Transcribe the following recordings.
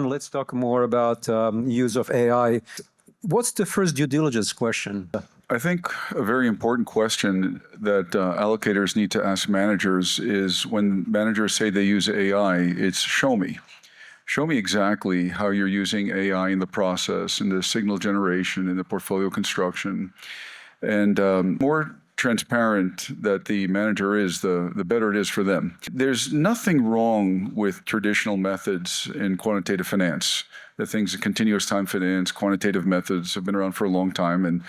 Let's talk more about use of AI. What's the first due diligence question? I think a very important question that allocators need to ask managers is when managers say they use AI, it's show me. Show me exactly how you're using AI in the process, in the signal generation, in the portfolio construction. And more transparent that the manager is, the better it is for them. There's nothing wrong with traditional methods in quantitative finance. The things, continuous time finance, quantitative methods have been around for a long time, and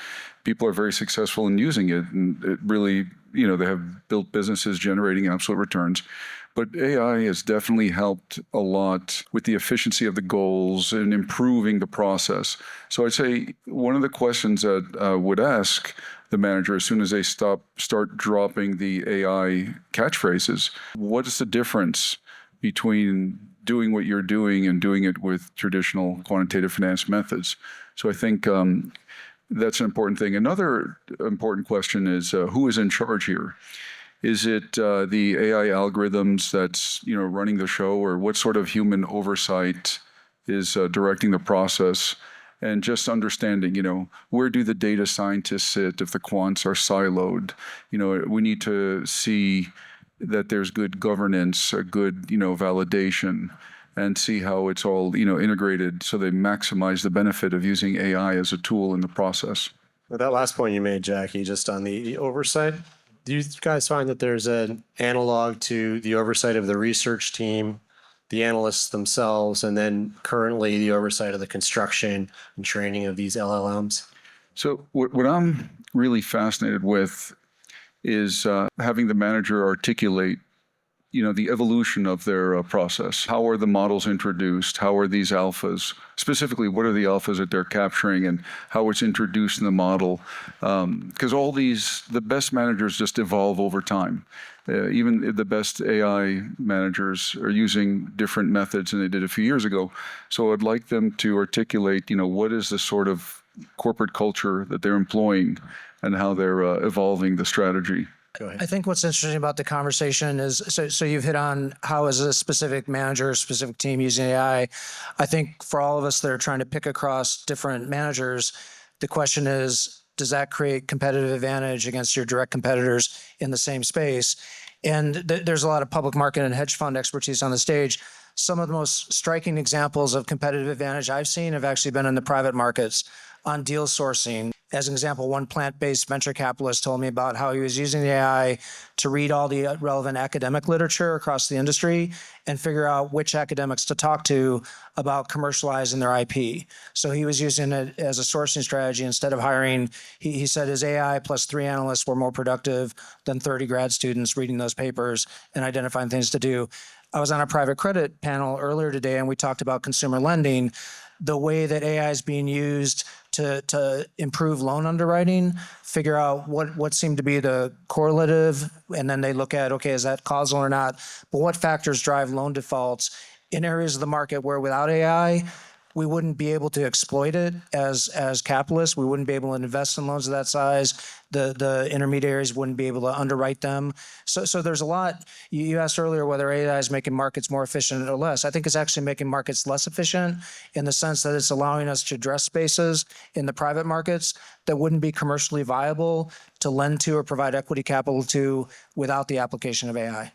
people are very successful in using it. And it really, they have built businesses generating absolute returns. But AI has definitely helped a lot with the efficiency of the goals and improving the process. So I'd say one of the questions that I would ask the manager as soon as they start dropping the AI catchphrases, what is the difference between doing what you're doing and doing it with traditional quantitative finance methods? So I think that's an important thing. Another important question is who is in charge here? Is it the AI algorithms that's running the show, or what sort of human oversight is directing the process? And just understanding, where do the data scientists sit if the quants are siloed? We need to see that there's good governance, a good, validation, and see how it's all, integrated so they maximize the benefit of using AI as a tool in the process. Well, that last point you made, Jackie, just on the oversight, do you guys find that there's an analog to the oversight of the research team, the analysts themselves, and then currently the oversight of the construction and training of these LLMs? So what I'm really fascinated with is having the manager articulate, the evolution of their process. How are the models introduced? How are these alphas? Specifically, what are the alphas that they're capturing and how it's introduced in the model? Because the best managers just evolve over time. Even the best AI managers are using different methods than they did a few years ago. So I'd like them to articulate, what is the sort of corporate culture that they're employing and how they're evolving the strategy. I think what's interesting about the conversation is, so you've hit on how is a specific manager, a specific team using AI. I think for all of us that are trying to pick across different managers, the question is, does that create competitive advantage against your direct competitors in the same space? And there's a lot of public market and hedge fund expertise on the stage. Some of the most striking examples of competitive advantage I've seen have actually been in the private markets on deal sourcing. As an example, one plant-based venture capitalist told me about how he was using the AI to read all the relevant academic literature across the industry and figure out which academics to talk to about commercializing their IP. So he was using it as a sourcing strategy instead of hiring. He said his AI plus 3 analysts were more productive than 30 grad students reading those papers and identifying things to do. I was on a private credit panel earlier today, and we talked about consumer lending. The way that AI is being used to improve loan underwriting, figure out what seemed to be the correlative, and then they look at, okay, is that causal or not? But what factors drive loan defaults in areas of the market where without AI, we wouldn't be able to exploit it as capitalists. We wouldn't be able to invest in loans of that size. The intermediaries wouldn't be able to underwrite them. So there's a lot. You asked earlier whether AI is making markets more efficient or less. I think it's actually making markets less efficient in the sense that it's allowing us to address spaces in the private markets that wouldn't be commercially viable to lend to or provide equity capital to without the application of AI.